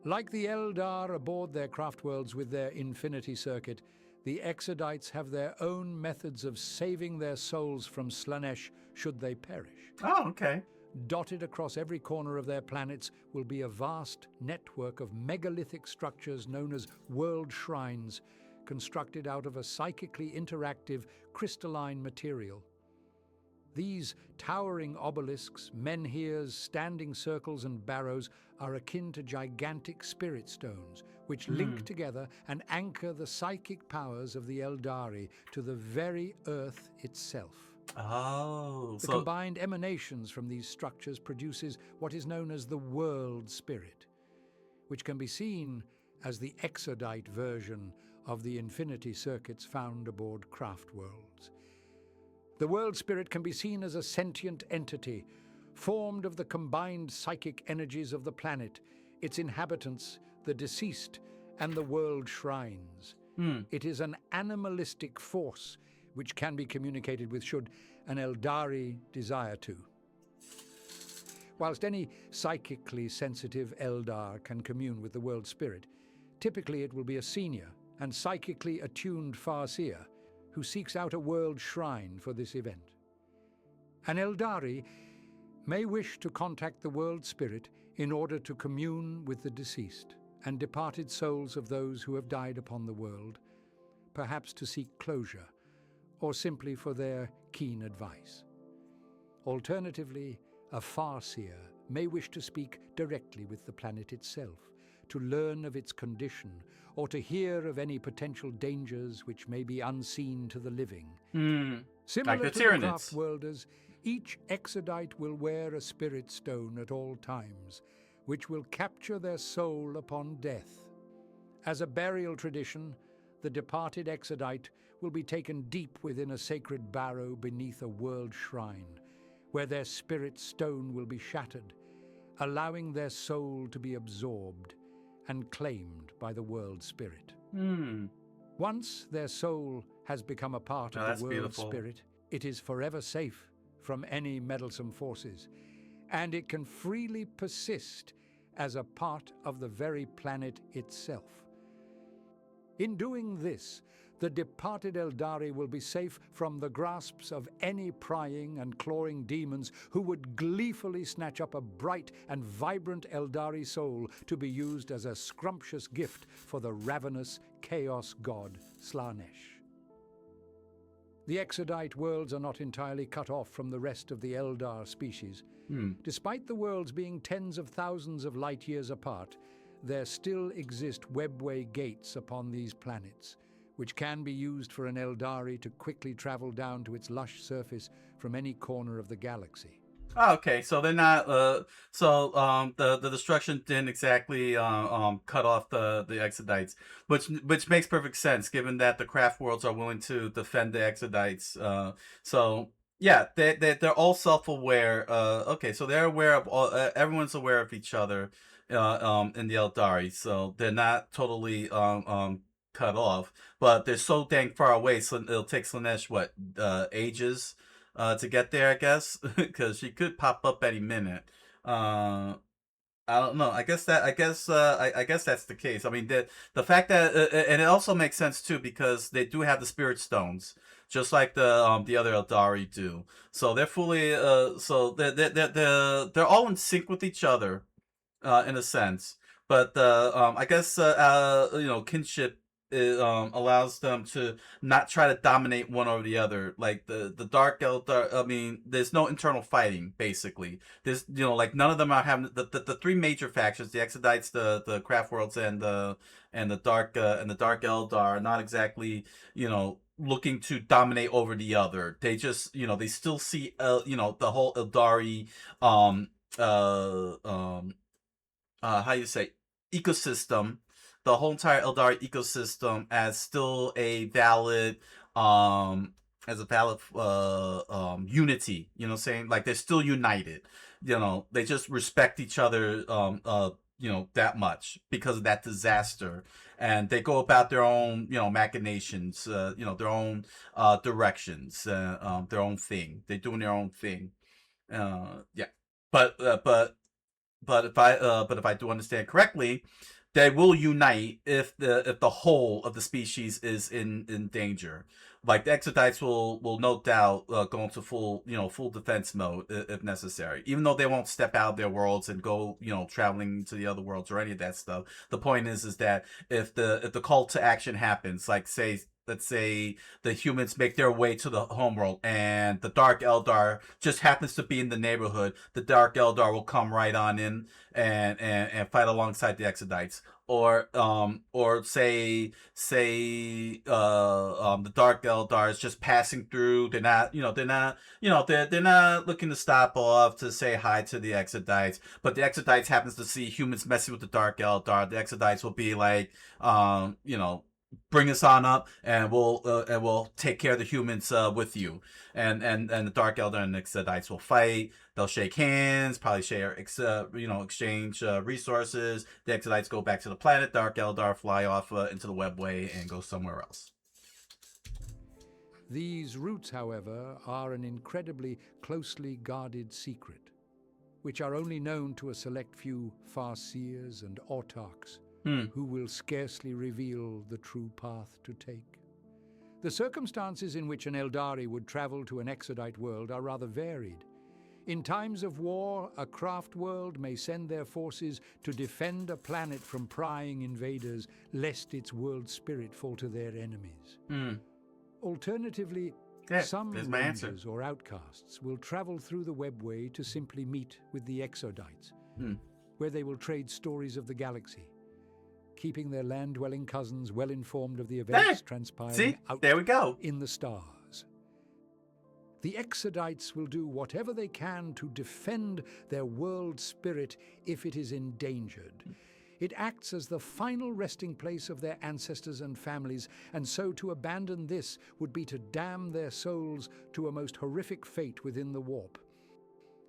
Like the Eldar aboard their craft worlds with their infinity circuit, the Exodites have their own methods of saving their souls from Slaanesh should they perish. Oh, okay. dotted across every corner of their planets, will be a vast network of megalithic structures known as world shrines, constructed out of a psychically interactive crystalline material. These towering obelisks, menhirs, standing circles and barrows are akin to gigantic spirit stones, which link together and anchor the psychic powers of the Eldari to the very earth itself. Oh, The combined emanations from these structures produces what is known as the world spirit, which can be seen as the Exodite version of the infinity circuits found aboard craft worlds. The world spirit can be seen as a sentient entity, formed of the combined psychic energies of the planet, its inhabitants, the deceased, and the world shrines. It is an animalistic force which can be communicated with should an Eldari desire to. Whilst any psychically sensitive Eldar can commune with the world spirit, typically it will be a senior and psychically attuned Farseer who seeks out a world shrine for this event. An Eldari may wish to contact the world spirit in order to commune with the deceased and departed souls of those who have died upon the world, perhaps to seek closure, or simply for their keen advice. Alternatively, a Farseer may wish to speak directly with the planet itself, to learn of its condition, or to hear of any potential dangers which may be unseen to the living. Similar like to the craft worlders, each Exodite will wear a spirit stone at all times, which will capture their soul upon death. As a burial tradition, the departed Exodite will be taken deep within a sacred barrow beneath a world shrine, where their spirit stone will be shattered, allowing their soul to be absorbed and claimed by the world spirit. Once their soul has become a part of the world spirit, it is forever safe from any meddlesome forces, and it can freely persist as a part of the very planet itself. In doing this, the departed Eldari will be safe from the grasps of any prying and clawing demons who would gleefully snatch up a bright and vibrant Eldari soul to be used as a scrumptious gift for the ravenous chaos god Slanesh. The Exodite worlds are not entirely cut off from the rest of the Eldar species. Despite the worlds being tens of thousands of light years apart, there still exist webway gates upon these planets, which can be used for an Eldari to quickly travel down to its lush surface from any corner of the galaxy. Oh, okay, so they're not. The destruction didn't exactly cut off the Exodites, which makes perfect sense given that the craft worlds are willing to defend the Exodites. So yeah, they're all self-aware. Okay, so they're aware of all. Everyone's aware of each other. In the Eldari, so they're not totally cut off, but they're so dang far away. So it'll take Slanesh ages to get there, I guess, because she could pop up any minute. I don't know. I guess that's the case. I mean, the fact that and it also makes sense too because they do have the spirit stones, just like the other Eldari do. So they're fully so they're all in sync with each other, in a sense. But I guess kinship allows them to not try to dominate one over the other. Like the Dark Eldar, I mean, there's no internal fighting, basically. There's, like none of them are having the three major factions, the Exodites, the Craft Worlds, and the Dark Eldar are not exactly, looking to dominate over the other. They just, they still see the whole Eldari how you say ecosystem, the whole entire Eldari ecosystem as still a valid unity, you know what I'm saying? Like they're still united. They just respect each other that much because of that disaster. And they go about their own, machinations, their own directions, their own thing. They're doing their own thing. Yeah. But if I do understand correctly, they will unite if the whole of the species is in danger. Like the Exodites will no doubt go into full defense mode if necessary. Even though they won't step out of their worlds and go traveling to the other worlds or any of that stuff. The point is that if the call to action happens, like let's say the humans make their way to the homeworld and the Dark Eldar just happens to be in the neighborhood, the Dark Eldar will come right on in and fight alongside the Exodites. Or say the Dark Eldar is just passing through. They're not looking to stop off to say hi to the Exodites. But the Exodites happens to see humans messing with the Dark Eldar. The Exodites will be like, bring us on up, and we'll take care of the humans with you. And the Dark Eldar and the Exodites will fight. They'll shake hands, probably share exchange resources. The Exodites go back to the planet. Dark Eldar fly off into the webway and go somewhere else. These routes, however, are an incredibly closely guarded secret, which are only known to a select few Farseers and Autarchs, who will scarcely reveal the true path to take. The circumstances in which an Eldari would travel to an Exodite world are rather varied. In times of war, a craft world may send their forces to defend a planet from prying invaders, lest its world spirit fall to their enemies. Alternatively, some rangers or outcasts will travel through the webway to simply meet with the Exodites, where they will trade stories of the galaxy, keeping their land-dwelling cousins well informed of the events transpiring out in the stars. The Exodites will do whatever they can to defend their world spirit if it is endangered. It acts as the final resting place of their ancestors and families, and so to abandon this would be to damn their souls to a most horrific fate within the warp.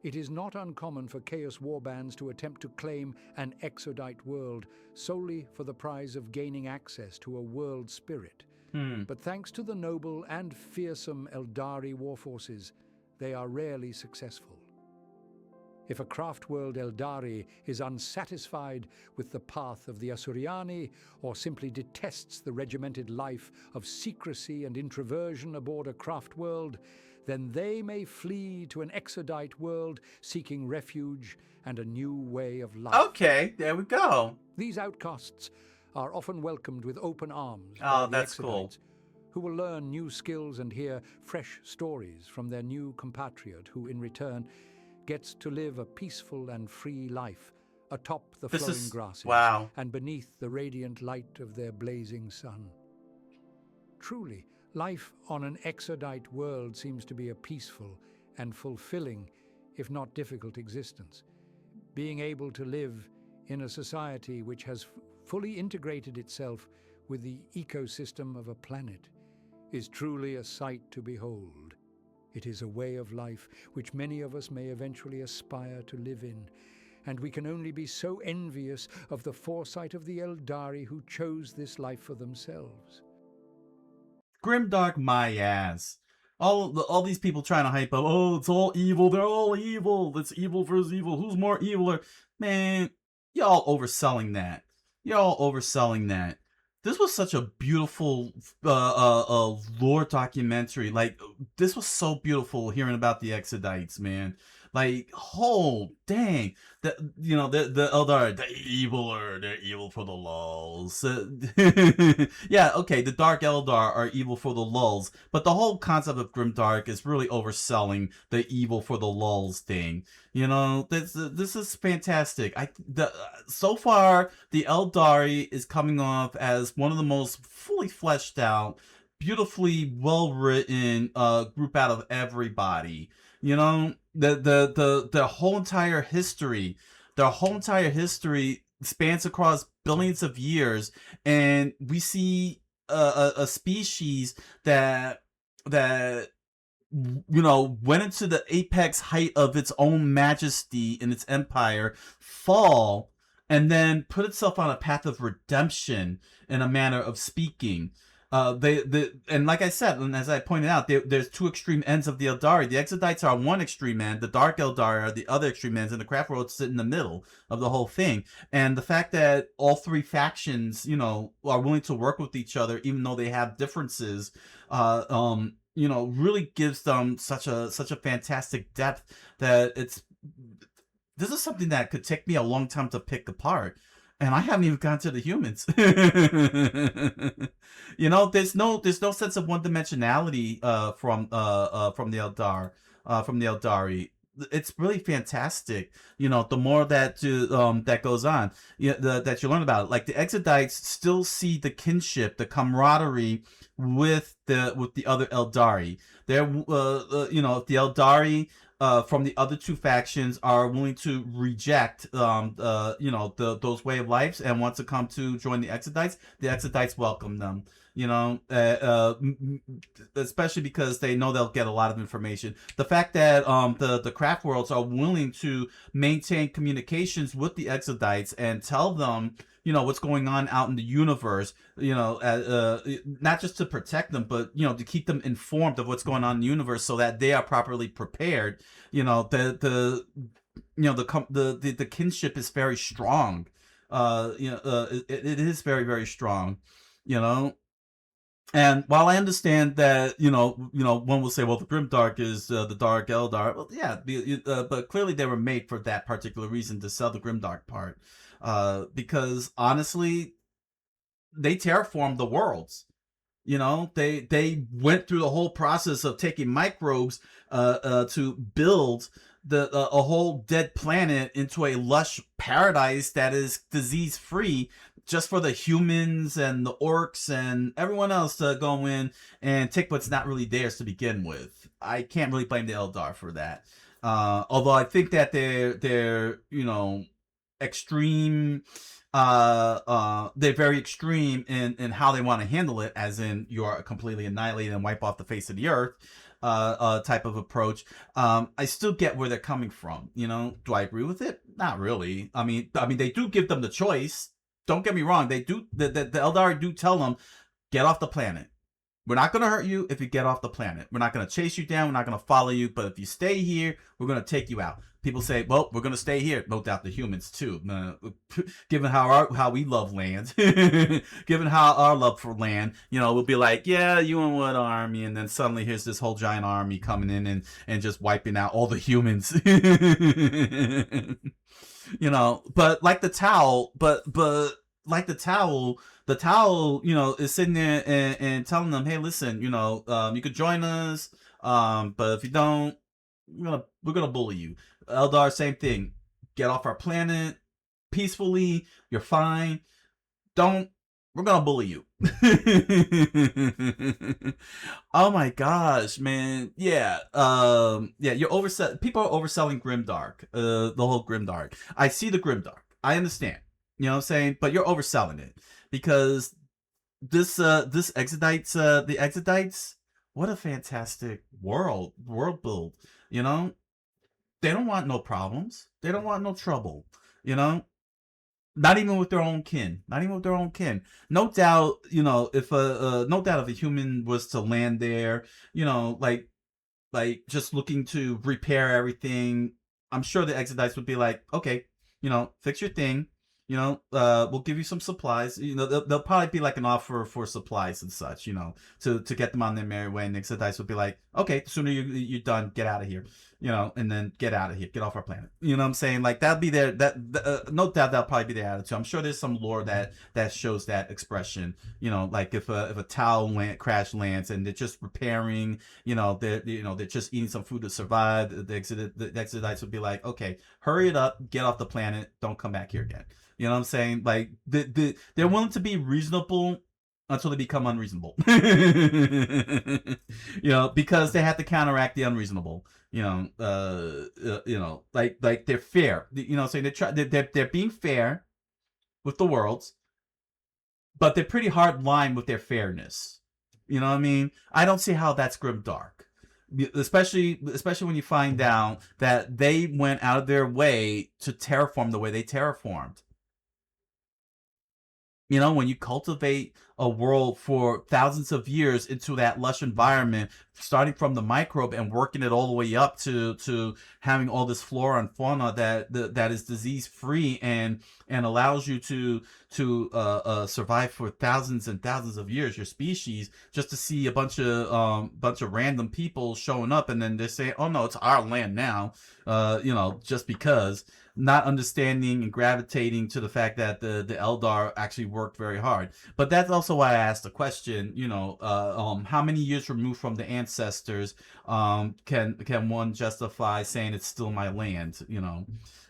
It is not uncommon for Chaos warbands to attempt to claim an Exodite world solely for the prize of gaining access to a world spirit. But thanks to the noble and fearsome Eldari warforces, they are rarely successful. If a craft world Eldari is unsatisfied with the path of the Asuryani, or simply detests the regimented life of secrecy and introversion aboard a craft world, then they may flee to an Exodite world seeking refuge and a new way of life. Okay, there we go. These outcasts are often welcomed with open arms by the that's Exodites, cool. Who will learn new skills and hear fresh stories from their new compatriot, who in return gets to live a peaceful and free life atop the flowing grasses and beneath the radiant light of their blazing sun. Truly, life on an Exodite world seems to be a peaceful and fulfilling, if not difficult, existence. Being able to live in a society which has fully integrated itself with the ecosystem of a planet is truly a sight to behold. It is a way of life which many of us may eventually aspire to live in, and we can only be so envious of the foresight of the Eldari who chose this life for themselves. Grimdark my ass. All these people trying to hype up, oh, it's all evil, they're all evil, it's evil versus evil, who's more eviler? Man, y'all overselling that. This was such a beautiful lore documentary. Like, this was so beautiful hearing about the Exodites, man. Like, oh, dang. The Eldar, they're evil for the lulz. Yeah, okay, the Dark Eldar are evil for the lulz, but the whole concept of Grimdark is really overselling the evil for the lulz thing. This is fantastic. So far, the Eldari is coming off as one of the most fully fleshed out, beautifully well written group out of everybody. The whole entire history, spans across billions of years, and we see a species that went into the apex height of its own majesty in its empire, fall, and then put itself on a path of redemption, in a manner of speaking. And like I said, and as I pointed out, there's two extreme ends of the Eldari. The Exodites are one extreme end, the Dark Eldari are the other extreme ends, and the craft world sit in the middle of the whole thing. And the fact that all three factions, are willing to work with each other, even though they have differences, really gives them such a fantastic depth that this is something that could take me a long time to pick apart. And I haven't even gotten to the humans. There's no sense of one dimensionality from the Eldari. It's really fantastic. The more that that goes on, that you learn about it. Like the Exodites still see the kinship, the camaraderie with the other Eldari. They're the Eldari from the other two factions are willing to reject those way of lives and want to come to join the Exodites welcome them, especially because they know they'll get a lot of information. The fact that the craft worlds are willing to maintain communications with the Exodites and tell them what's going on out in the universe, not just to protect them, but to keep them informed of what's going on in the universe so that they are properly prepared. The kinship is very strong. It is very, very strong. And while I understand that, one will say, well, the Grimdark is the Dark Eldar. Well, yeah, but clearly they were made for that particular reason, to sell the Grimdark part. Because honestly, they terraformed the worlds. They went through the whole process of taking microbes to build a whole dead planet into a lush paradise that is disease free, just for the humans and the orcs and everyone else to go in and take what's not really theirs to begin with. I can't really blame the Eldar for that. Although I think that they're extreme, they're very extreme in how they want to handle it, as in you are completely annihilated and wipe off the face of the earth type of approach. I still get where they're coming from. Do I agree with it? Not really. I mean they do give them the choice. Don't get me wrong. They do. The Eldari do tell them, get off the planet. We're not going to hurt you if you get off the planet. We're not going to chase you down. We're not going to follow you. But if you stay here, we're going to take you out. People say, well, we're going to stay here. No doubt the humans, too. Given how we love land, given how our love for land, we'll be like, yeah, you and what army? And then suddenly here's this whole giant army coming in and just wiping out all the humans. But like the towel, the towel, is sitting there and telling them, hey, listen, you could join us, but if you don't, we're gonna bully you. Eldar, same thing. Get off our planet peacefully. You're fine. We're gonna bully you. Oh my gosh, man. Yeah. You're people are overselling Grimdark. The whole Grimdark. I see the Grimdark. I understand. You know what I'm saying? But you're overselling it. Because this Exodites, the Exodites, what a fantastic world build. They don't want no problems. They don't want no trouble. Not even with their own kin. No doubt, if a human was to land there, like just looking to repair everything, I'm sure the Exodites would be like, okay, fix your thing. We'll give you some supplies. They'll probably be like an offer for supplies and such, to get them on their merry way. And the Exodites would be like, okay, the sooner you're done, get out of here, and then get out of here, get off our planet. You know what I'm saying? Like that'd be their, no doubt that'll probably be their attitude. I'm sure there's some lore that shows that expression, like if a towel crash lands and they're just repairing, they're just eating some food to survive. The Exodites would be like, okay, hurry it up, get off the planet, don't come back here again. You know what I'm saying? Like they're willing to be reasonable until they become unreasonable. Because they have to counteract the unreasonable. Like they're fair. Saying they're being fair with the worlds, but they're pretty hard line with their fairness. You know what I mean? I don't see how that's grimdark. Especially when you find out that they went out of their way to terraform the way they terraformed. When you cultivate a world for thousands of years into that lush environment, starting from the microbe and working it all the way up to having all this flora and fauna that is disease free and allows you to survive for thousands and thousands of years, your species, just to see a bunch of random people showing up and then they say, oh no, it's our land now, just because, not understanding and gravitating to the fact that the Eldar actually worked very hard. But that's also why I asked the question, how many years removed from the ancestors can one justify saying it's still my land?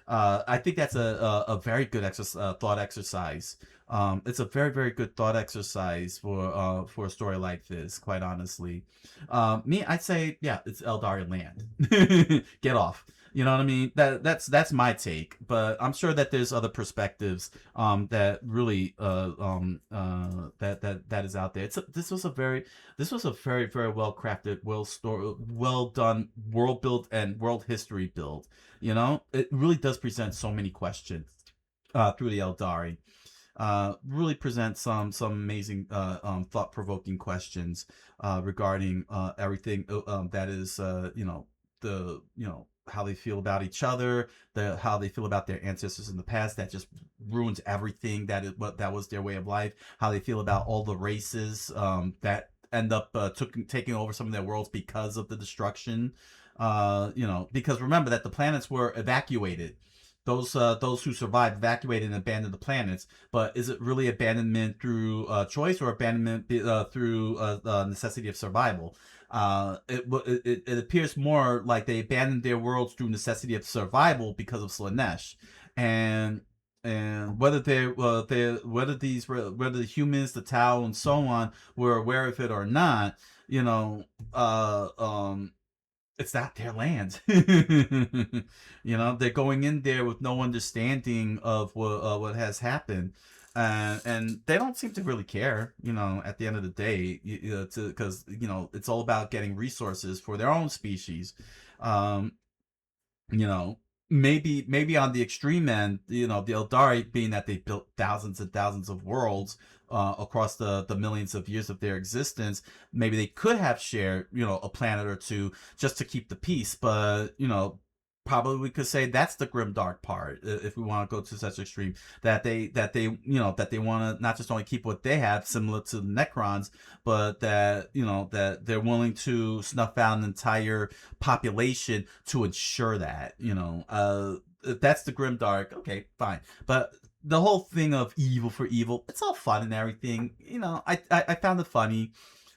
I think that's a very good thought exercise. It's a very, very good thought exercise for a story like this, quite honestly. I'd say, yeah, it's Eldar land. Get off. You know what I mean? That's my take, but I'm sure that there's other perspectives that really that is out there. This was a very very well crafted, well done world build and world history build. It really does present so many questions through the Eldari. Really present some amazing thought provoking questions regarding everything that is how they feel about each other, how they feel about their ancestors in the past. That just ruins everything that was their way of life. How they feel about all the races that end up taking over some of their worlds because of the destruction. Because remember that the planets were evacuated. Those who survived evacuated and abandoned the planets. But is it really abandonment through choice or abandonment through necessity of survival? It appears more like they abandoned their worlds through necessity of survival because of Slaanesh, and whether whether the humans, the Tau, and so on were aware of it or not, it's not their land. They're going in there with no understanding of what has happened. And they don't seem to really care, at the end of the day, because it's all about getting resources for their own species. Maybe on the extreme end, the Eldari, being that they built thousands and thousands of worlds across the millions of years of their existence, maybe they could have shared, a planet or two just to keep the peace. But, probably we could say that's the grimdark part, if we want to go to such extreme, that they want to not just only keep what they have, similar to the Necrons, but that that they're willing to snuff out an entire population to ensure that, if that's the grimdark, okay, fine. But the whole thing of evil for evil, it's all fun and everything, I found it funny,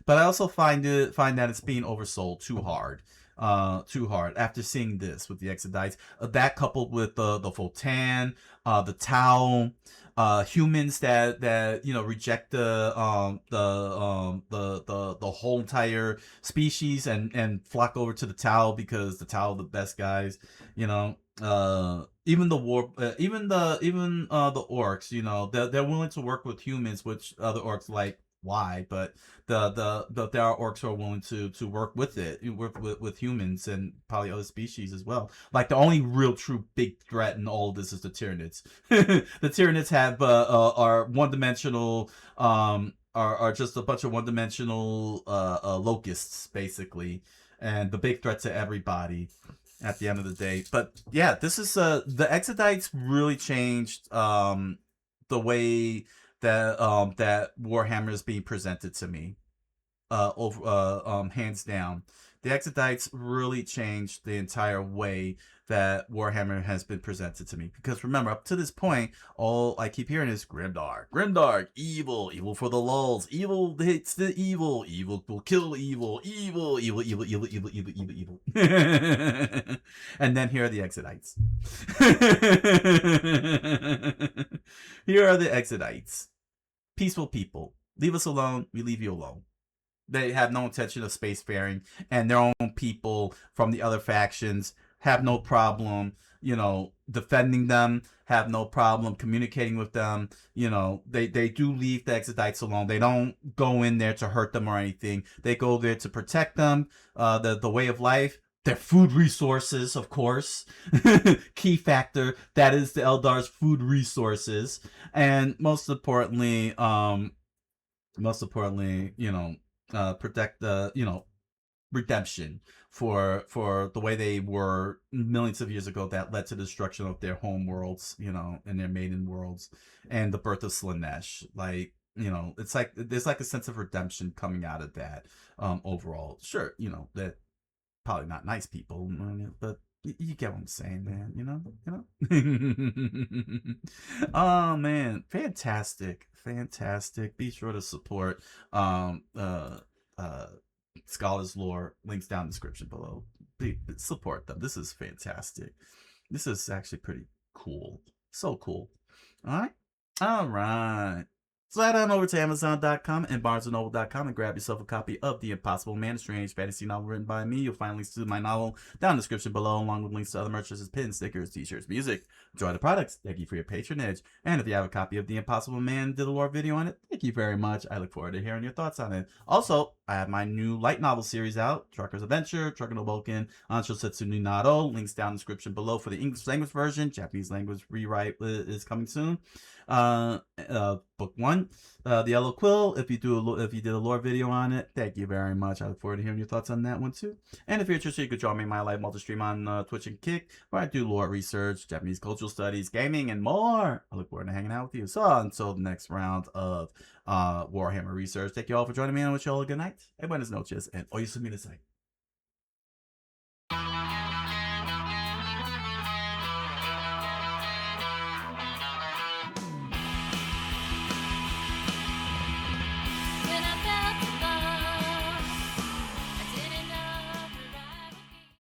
but I also find that it's being oversold too hard after seeing this with the Exodites. That coupled with the Votan, the Tau, humans that reject the whole entire species and flock over to the Tau because the Tau are the best guys. Even the orcs, they're willing to work with humans, which other orcs like. Why? But there are orcs who are willing to work with with humans and probably other species as well. Like, the only real true big threat in all of this is the Tyranids. The Tyranids are one-dimensional, are just a bunch of one-dimensional locusts, basically, and the big threat to everybody at the end of the day. But yeah, this is the Exodites really changed the way that Warhammer is being presented to me, hands down. The Exodites really changed the entire way that Warhammer has been presented to me. Because remember, up to this point, all I keep hearing is grimdark, evil for the lulz, evil hits the evil will kill evil. And then here are the Exodites. Here are the Exodites. Peaceful people. Leave us alone, we leave you alone. They have no intention of spacefaring, and their own people from the other factions have no problem, defending them, have no problem communicating with them. They do leave the Exodites alone. They don't go in there to hurt them or anything. They go there to protect them, the way of life, their food resources, of course. Key factor, that is the Eldar's food resources. And most importantly, most importantly, protect the, redemption for the way they were millions of years ago that led to the destruction of their home worlds, and their maiden worlds, and the birth of Slanesh. Like, it's like there's like a sense of redemption coming out of that. Overall, sure, that probably not nice people, but you get what I'm saying, man. Oh man, fantastic. Be sure to support uh Scholars Lore. Links down in the description below. Support them. This is fantastic. This is actually pretty cool. So cool. All right. So head on over to Amazon.com and BarnesandNoble.com and grab yourself a copy of The Impossible Man, a strange fantasy novel written by me. You'll find links to my novel down in the description below, along with links to other merch such as pins, stickers, t-shirts, music. Enjoy the products. Thank you for your patronage. And if you have a copy of The Impossible Man, did a lore video on it, thank you very much. I look forward to hearing your thoughts on it. Also, I have my new light novel series out, Trucker's Adventure, Trucker no Bouken, SYOSETSU ni Naro. Links down in the description below for the English language version. Japanese language rewrite is coming soon. Book 1, The Yellow Quill. If you did a lore video on it, thank you very much. I look forward to hearing your thoughts on that one too. And if you're interested, you could join me in my live multi-stream on Twitch and Kick, where I do lore research, Japanese cultural studies, gaming, and more. I look forward to hanging out with you. So until the next round of Warhammer research, thank you all for joining me, and I wish you all a good night, and buenas noches, and oyasumi nasai.